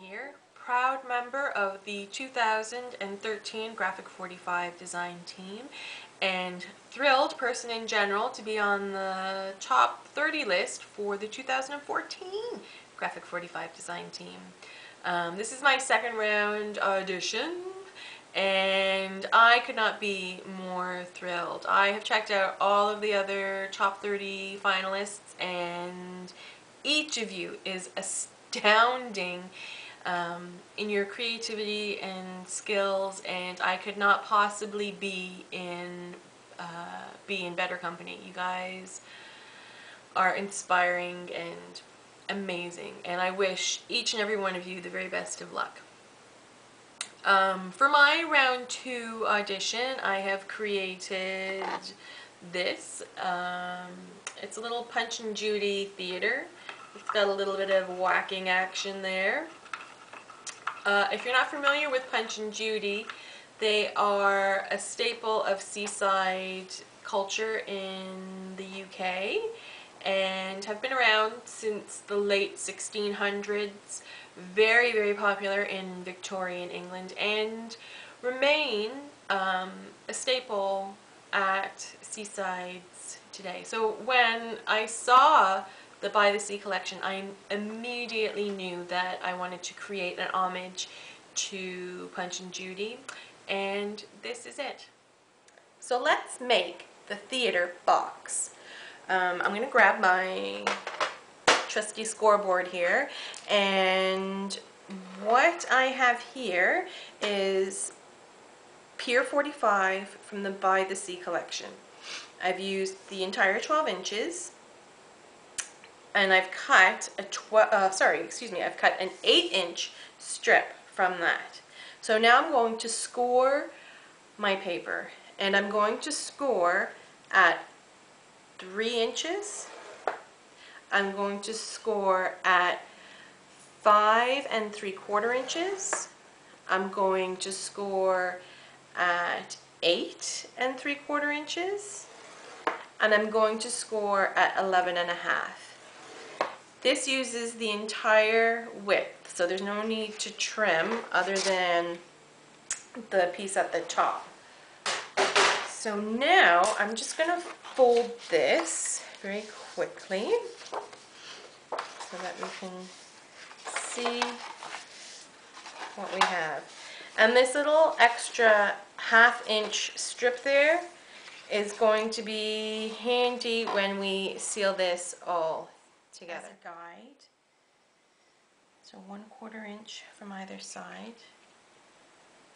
Here, proud member of the 2013 Graphic 45 design team, and thrilled person in general to be on the top 30 list for the 2014 Graphic 45 design team. This is my second round audition, and I could not be more thrilled. I have checked out all of the other top 30 finalists, and each of you is astounding in your creativity and skills, and I could not possibly be in better company. You guys are inspiring and amazing, and I wish each and every one of you the very best of luck. For my round 2 audition, I have created this. It's a little Punch and Judy theater. It's got a little bit of whacking action there. If you're not familiar with Punch and Judy, they are a staple of seaside culture in the UK and have been around since the late 1600s. Very, very popular in Victorian England and remain a staple at seasides today. So when I saw the By the Sea collection, I immediately knew that I wanted to create an homage to Punch and Judy, and this is it. So let's make the theater box. I'm going to grab my trusty scoreboard here, and what I have here is Pier 45 from the By the Sea collection. I've used the entire 12 inches. And I've cut I've cut an 8-inch strip from that. So now I'm going to score my paper, and I'm going to score at 3 inches. I'm going to score at 5 3/4 inches. I'm going to score at 8 3/4 inches, and I'm going to score at 11 1/2. This uses the entire width, so there's no need to trim other than the piece at the top. So now I'm just going to fold this very quickly so that we can see what we have. And this little extra 1/2 inch strip there is going to be handy when we seal this all together. As a guide, so 1/4 inch from either side,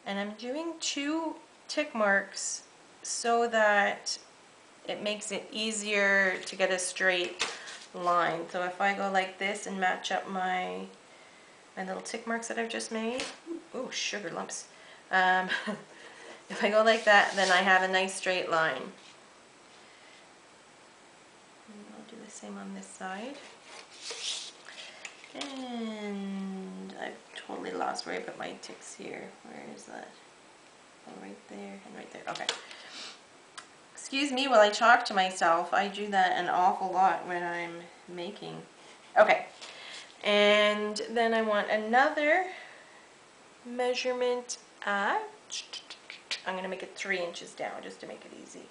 and I'm doing 2 tick marks so that it makes it easier to get a straight line. So if I go like this and match up my little tick marks that I've just made, oh, sugar lumps. If I go like that, then I have a nice straight line. And I'll do the same on this side. And I've totally lost where I put my ticks here. Where is that? Oh, right there and right there. Okay. Excuse me while I talk to myself. I do that an awful lot when I'm making. Okay. And then I want another measurement at, I'm going to make it 3 inches down just to make it easy.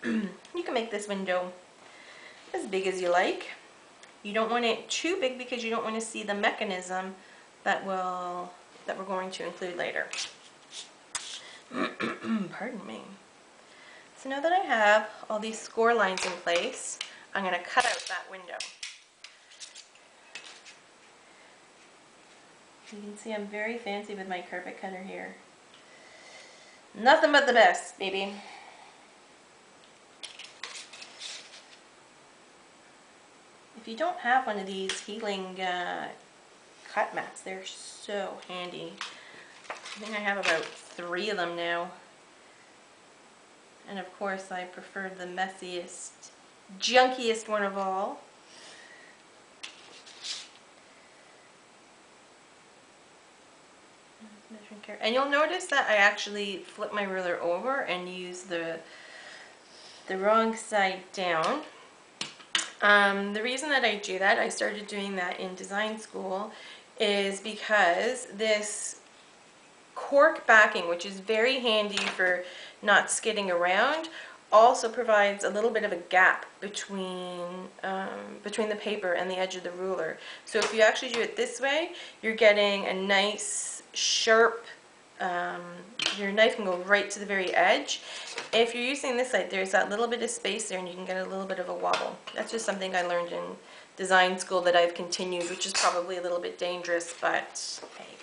You can make this window as big as you like. You don't want it too big because you don't want to see the mechanism that we're going to include later. Pardon me. So now that I have all these score lines in place, I'm going to cut out that window. You can see I'm very fancy with my carpet cutter here. Nothing but the best, baby. If you don't have one of these healing cut mats, they're so handy. I think I have about 3 of them now. And of course I prefer the messiest, junkiest one of all. And you'll notice that I actually flip my ruler over and use the wrong side down. The reason that I do that, I started doing that in design school, is because this cork backing, which is very handy for not skidding around, also provides a little bit of a gap between the paper and the edge of the ruler. So if you actually do it this way, you're getting a nice sharp, your knife can go right to the very edge. If you're using this side, there's that little bit of space there and you can get a little bit of a wobble. That's just something I learned in design school that I've continued, which is probably a little bit dangerous, but hey.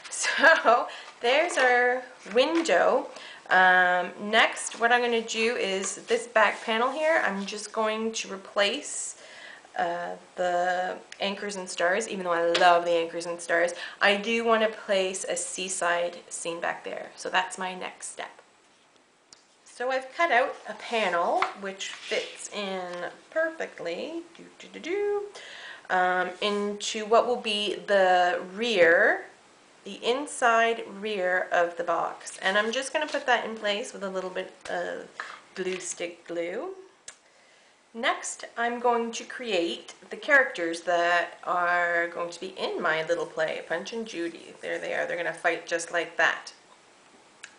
So there's our window. Next, what I'm going to do is this back panel here, I'm just going to replace the anchors and stars. Even though I love the anchors and stars, I do want to place a seaside scene back there. So that's my next step. So I've cut out a panel which fits in perfectly into what will be the rear, the inside rear of the box. And I'm just going to put that in place with a little bit of glue stick glue. Next, I'm going to create the characters that are going to be in my little play, Punch and Judy. There they are. They're going to fight just like that.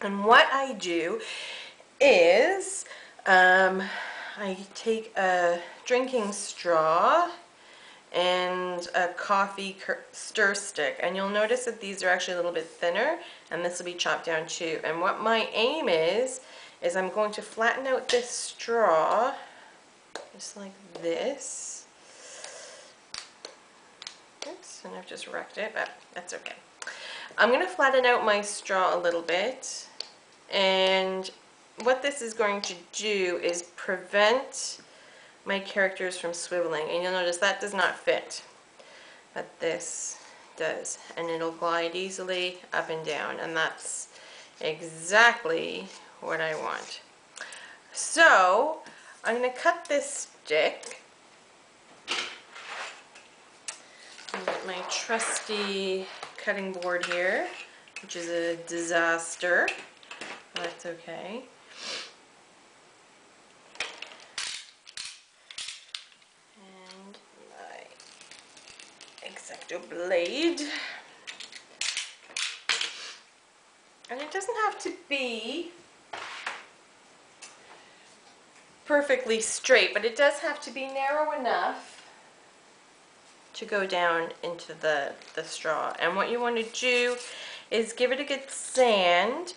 And what I do is I take a drinking straw and a coffee stir stick, and you'll notice that these are actually a little bit thinner, and this will be chopped down too. And what my aim is I'm going to flatten out this straw just like this. Oops, and I've just wrecked it, but that's okay. I'm going to flatten out my straw a little bit, and what this is going to do is prevent my characters from swiveling. And you'll notice that does not fit, but this does, and it'll glide easily up and down, and that's exactly what I want. So I'm going to cut this stick. I'll get my trusty cutting board here, which is a disaster. That's okay. And my X-Acto blade. And it doesn't have to be perfectly straight, but it does have to be narrow enough to go down into the straw. And what you want to do is give it a good sand,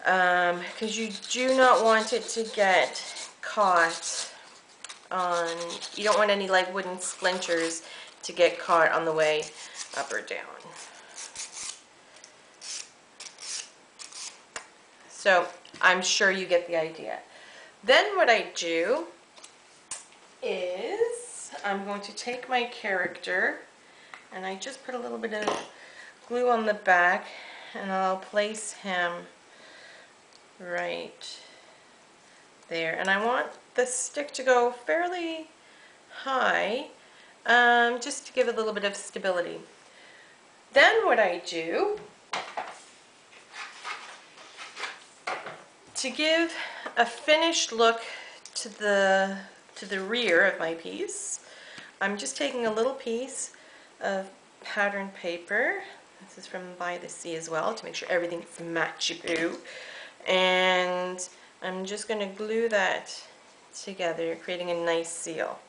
because you do not want it to get caught on, you don't want any like wooden splinters to get caught on the way up or down. So I'm sure you get the idea. Then what I do is I'm going to take my character and I just put a little bit of glue on the back, and I'll place him right there. And I want the stick to go fairly high, just to give it a little bit of stability. Then what I do, to give a finished look to the rear of my piece, I'm just taking a little piece of pattern paper. This is from By the Sea as well, to make sure everything's matchy-boo. And I'm just going to glue that together, creating a nice seal.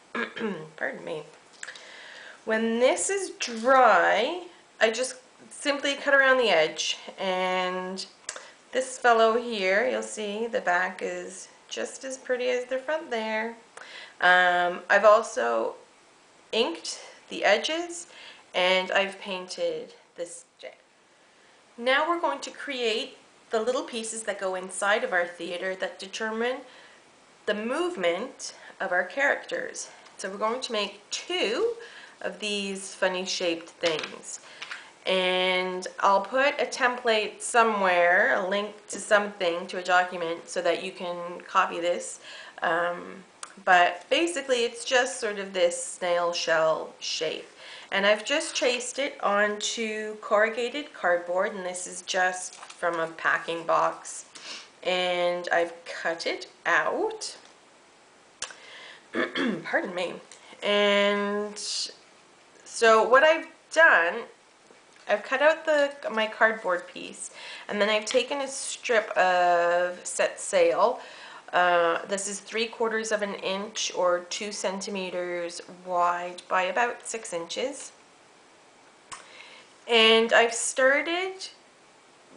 Pardon me. When this is dry, I just simply cut around the edge, and this fellow here, you'll see the back is just as pretty as the front there. I've also inked the edges, and I've painted this stick. Now we're going to create the little pieces that go inside of our theater that determine the movement of our characters. So we're going to make 2 of these funny shaped things. And I'll put a template somewhere, a link to something, to a document, so that you can copy this. But basically it's just sort of this snail shell shape. And I've just traced it onto corrugated cardboard, and this is just from a packing box. And I've cut it out. Pardon me. And so what I've done, I've cut out my cardboard piece, and then I've taken a strip of set sail. This is 3/4 of an inch or 2 centimeters wide by about 6 inches. And I've started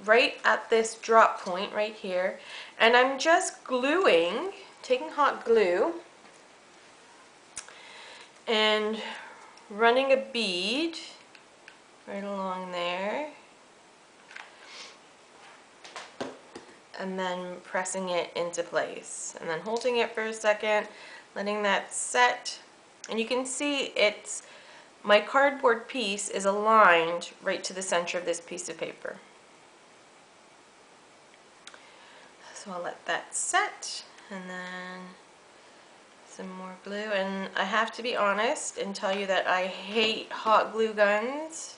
right at this drop point right here, and I'm just gluing, taking hot glue and running a bead right along there, and then pressing it into place, and then holding it for a second, letting that set. And you can see my cardboard piece is aligned right to the center of this piece of paper. So I'll let that set, and then some more glue. And I have to be honest and tell you that I hate hot glue guns,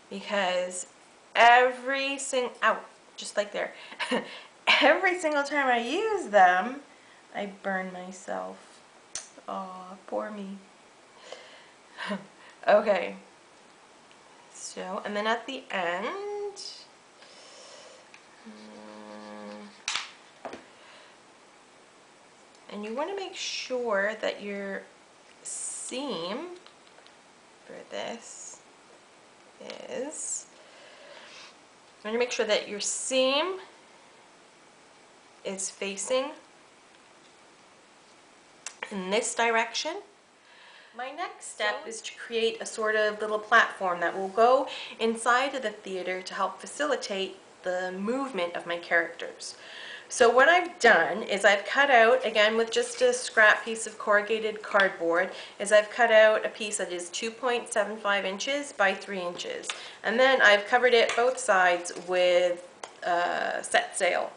because every single time I use them, I burn myself. Aw, poor me. Okay, so, and then at the end, and you want to make sure that your seam for this is, you want to make sure that your seam is facing in this direction. My next step is to create a sort of little platform that will go inside of the theater to help facilitate the movement of my characters. So what I've done is I've cut out, again with just a scrap piece of corrugated cardboard, is I've cut out a piece that is 2.75 inches by 3 inches. And then I've covered it both sides with set sail.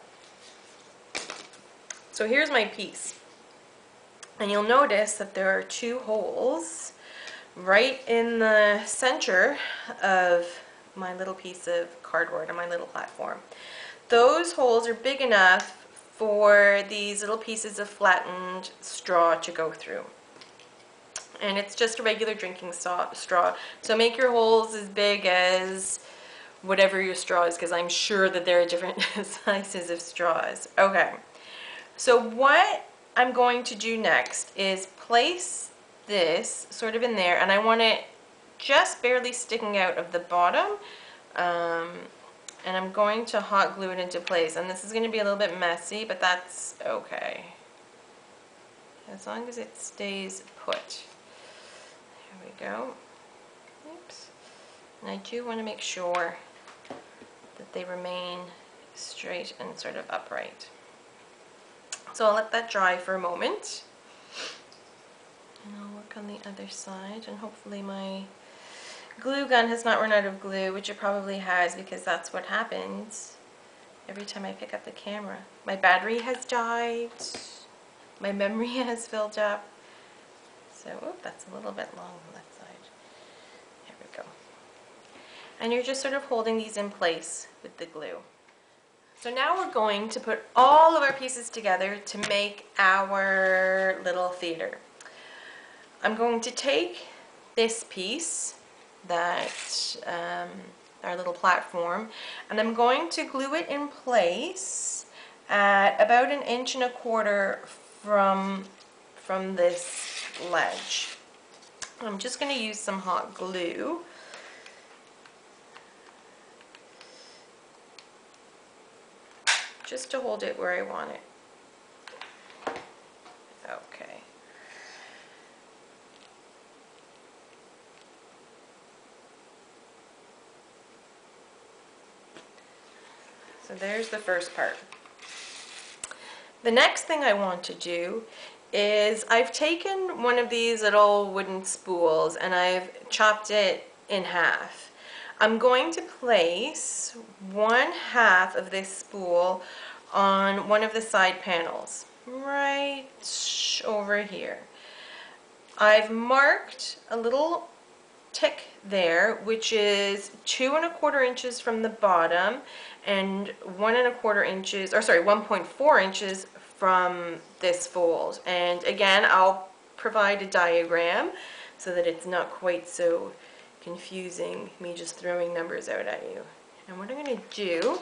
So here's my piece. And you'll notice that there are 2 holes right in the center of my little piece of cardboard on my little platform. Those holes are big enough for these little pieces of flattened straw to go through. And it's just a regular drinking straw. So make your holes as big as whatever your straw is, because I'm sure that there are different sizes of straws. Okay, so what I'm going to do next is place this sort of in there, and I want it just barely sticking out of the bottom, and I'm going to hot glue it into place. And this is going to be a little bit messy, but that's okay, as long as it stays put. Here we go. Oops. And I do want to make sure that they remain straight and sort of upright. So I'll let that dry for a moment, and I'll work on the other side, and hopefully my glue gun has not run out of glue, which it probably has, because that's what happens every time I pick up the camera. My battery has died, my memory has filled up, so that's a little bit long on that side. There we go. And you're just sort of holding these in place with the glue. So now we're going to put all of our pieces together to make our little theater. I'm going to take this piece, our little platform, and I'm going to glue it in place at about 1.25 inches from this ledge. I'm just going to use some hot glue. Just to hold it where I want it. Okay. So there's the first part. The next thing I want to do is I've taken one of these little wooden spools and I've chopped it in half. I'm going to place 1/2 of this spool on one of the side panels, right over here. I've marked a little tick there, which is 2¼ inches from the bottom and 1¼ inches, or sorry, 1.4 inches from this fold. And again, I'll provide a diagram so that it's not quite so confusing, me just throwing numbers out at you. And what I'm going to do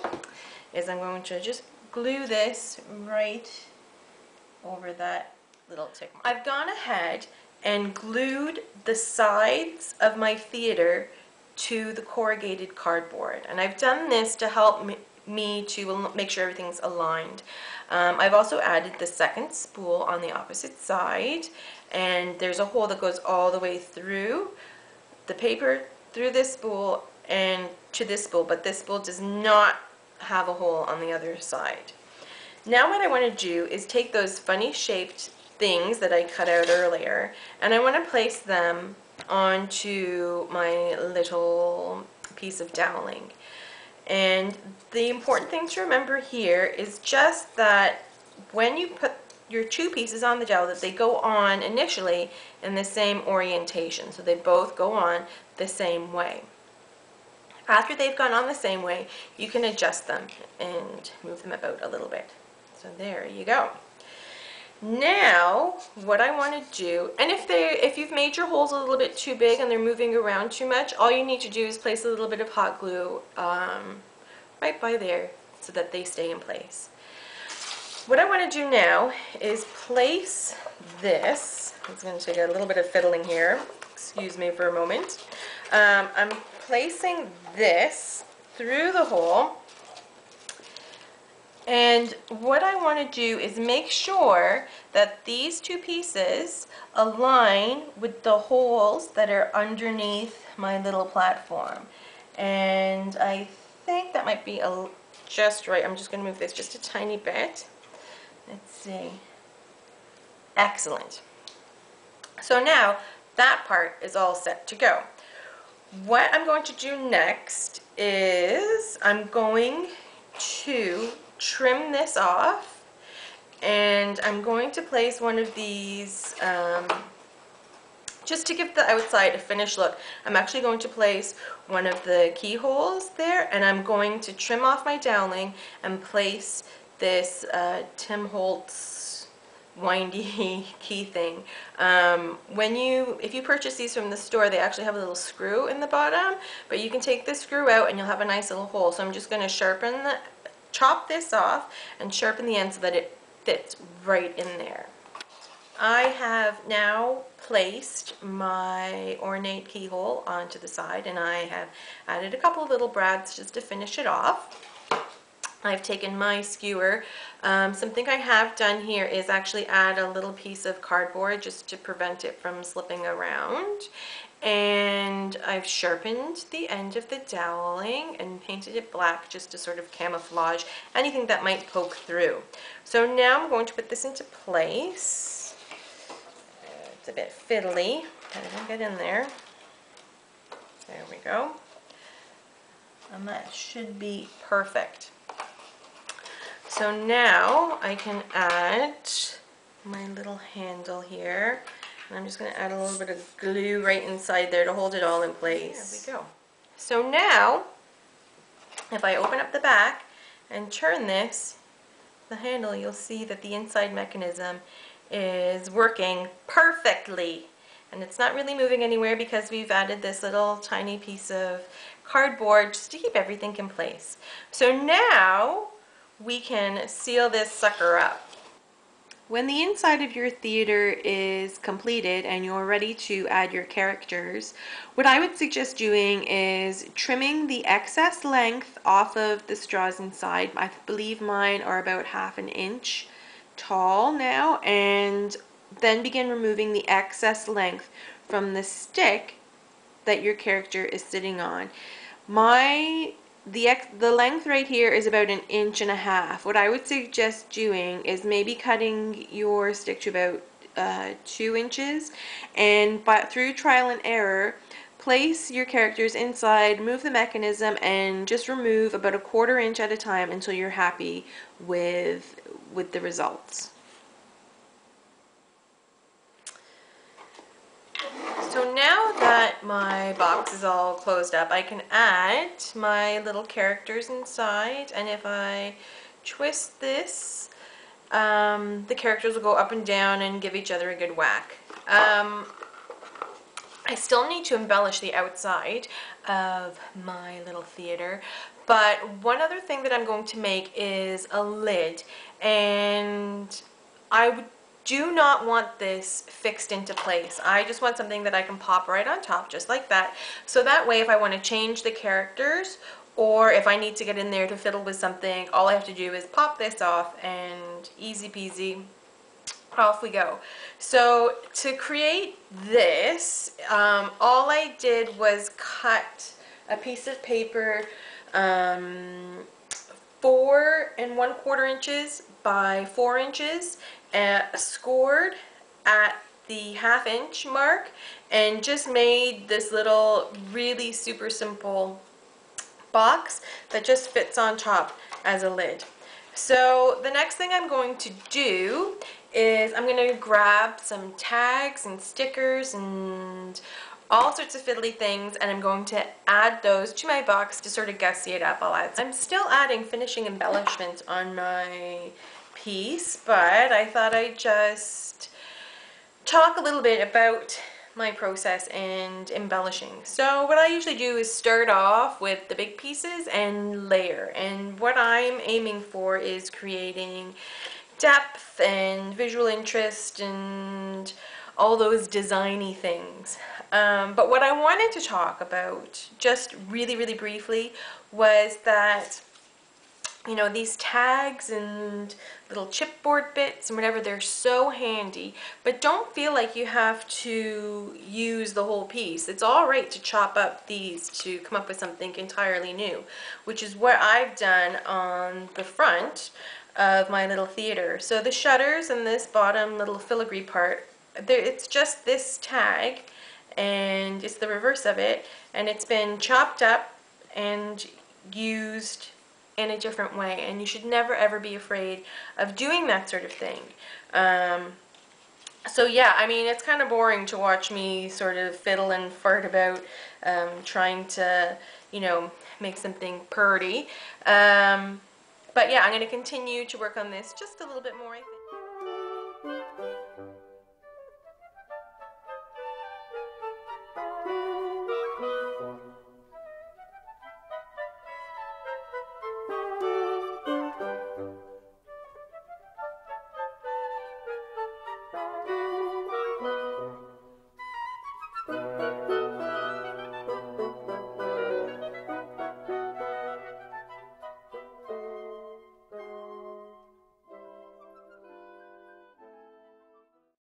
is I'm going to just glue this right over that little tick mark. I've gone ahead and glued the sides of my theater to the corrugated cardboard, and I've done this to help me to make sure everything's aligned. I've also added the second spool on the opposite side, and there's a hole that goes all the way through the paper, through this spool and to this spool, but this spool does not have a hole on the other side. Now what I want to do is take those funny shaped things that I cut out earlier, and I want to place them onto my little piece of doweling. And the important thing to remember here is just that when you put your two pieces on the dowel, that they go on initially in the same orientation, so they both go on the same way. After they've gone on the same way, you can adjust them and move them about a little bit. So there you go. Now what I want to do, and if you've made your holes a little bit too big and they're moving around too much, all you need to do is place a little bit of hot glue right by there so that they stay in place. What I want to do now is place this. It's going to take a little bit of fiddling here. Excuse me for a moment. I'm placing this through the hole. And what I want to do is make sure that these two pieces align with the holes that are underneath my little platform. And I think that might be just right. I'm just going to move this just a tiny bit. Let's see. Excellent. So now that part is all set to go. What I'm going to do next is I'm going to trim this off, and I'm going to place one of these just to give the outside a finished look. I'm actually going to place one of the keyholes there, and I'm going to trim off my doweling and place this Tim Holtz windy key thing. If you purchase these from the store, they actually have a little screw in the bottom, but you can take this screw out and you'll have a nice little hole. So I'm just going to chop this off and sharpen the end so that it fits right in there. I have now placed my ornate keyhole onto the side, and I have added a couple of little brads just to finish it off. I've taken my skewer. Something I have done here is actually add a little piece of cardboard just to prevent it from slipping around. And I've sharpened the end of the doweling and painted it black just to sort of camouflage anything that might poke through. So now I'm going to put this into place. It's a bit fiddly, but it'll get in there. There we go. And that should be perfect. So now I can add my little handle here. And I'm just going to add a little bit of glue right inside there to hold it all in place. There we go. So now, if I open up the back and turn this, the handle, you'll see that the inside mechanism is working perfectly. And it's not really moving anywhere because we've added this little tiny piece of cardboard just to keep everything in place. So now we can seal this sucker up. When the inside of your theater is completed and you're ready to add your characters, what I would suggest doing is trimming the excess length off of the straws inside. I believe mine are about ½ an inch tall now, and then begin removing the excess length from the stick that your character is sitting on. The length right here is about 1.5 inches. What I would suggest doing is maybe cutting your stick to about 2 inches, and through trial and error, place your characters inside, move the mechanism, and just remove about 1/4 inch at a time until you're happy with the results. So now that my box is all closed up, I can add my little characters inside, and if I twist this, the characters will go up and down and give each other a good whack. I still need to embellish the outside of my little theater, but one other thing that I'm going to make is a lid, and I do not want this fixed into place. I just want something that I can pop right on top, just like that. So that way, if I want to change the characters, or if I need to get in there to fiddle with something, all I have to do is pop this off and easy peasy, off we go. So to create this, all I did was cut a piece of paper 4¼ inches by 4 inches, scored at the ½ inch mark, and just made this little really super simple box that just fits on top as a lid. So the next thing I'm going to do is I'm going to grab some tags and stickers and all sorts of fiddly things, and I'm going to add those to my box to sort of gussy it up. I'm still adding finishing embellishments on my piece, but I thought I'd just talk a little bit about my process and embellishing. So what I usually do is start off with the big pieces and layer, and what I'm aiming for is creating depth and visual interest and all those designy things. But what I wanted to talk about just really briefly was that, you know, these tags and little chipboard bits and whatever, they're so handy, but don't feel like you have to use the whole piece. It's all right to chop up these to come up with something entirely new, which is what I've done on the front of my little theater. So the shutters and this bottom little filigree part, it's just this tag, and it's the reverse of it, and it's been chopped up and used in a different way, and you should never ever be afraid of doing that sort of thing. So yeah, I mean, it's kind of boring to watch me sort of fiddle and fart about trying to, you know, make something pretty. But yeah, I'm going to continue to work on this just a little bit more, I think.